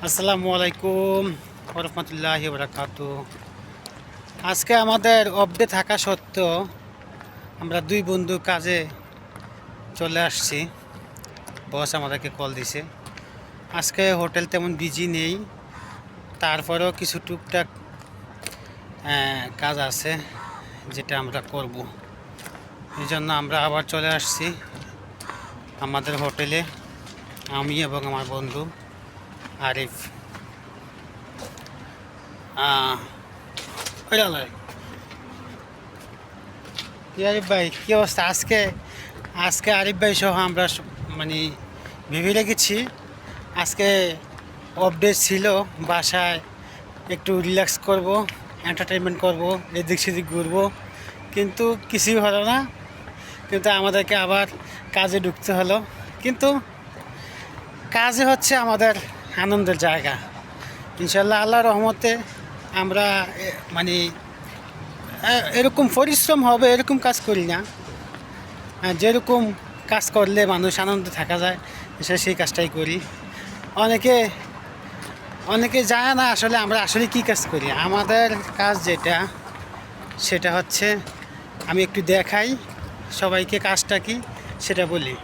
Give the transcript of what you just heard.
আসসালামু আলাইকুম ওরহমতুল্লাহি বারাকাতু। আজকে আমাদের অফডে থাকা সত্ত্বেও আমরা দুই বন্ধু কাজে চলে আসছি। বস আমাদেরকে কল দিছে। আজকে হোটেল তেমন বিজি নেই, তারপরেও কিছু টুকটাক কাজ আছে যেটা আমরা করব। এই জন্য আমরা আবার চলে আসছি আমাদের হোটেলে, আমি এবং আমার বন্ধু আরিফ। আরিফ ভাই, কী অবস্থা? আজকে আজকে আরিফ ভাই সহ আমরা মানে ভেবে রেখেছি আজকে অফ ডে ছিল, বাসায় একটু রিল্যাক্স করব, এন্টারটেনমেন্ট করব, এদিক সেদিক ঘুরবো, কিন্তু কিছুই হলো না। কিন্তু আমাদেরকে আবার কাজে ঢুকতে হলো। কিন্তু কাজে হচ্ছে আমাদের আনন্দের জায়গা। ইনশাল্লাহ আল্লাহর রহমতে আমরা মানে এরকম পরিশ্রম হবে এরকম কাজ করি না। যেরকম কাজ করলে মানুষ আনন্দে থাকা যায় সেই কাজটাই করি। অনেকে অনেকে জানে না আসলে আমরা আসলে কী কাজ করি। আমাদের কাজ যেটা সেটা হচ্ছে, আমি একটু দেখাই সবাইকে কাজটা কি সেটা বলি।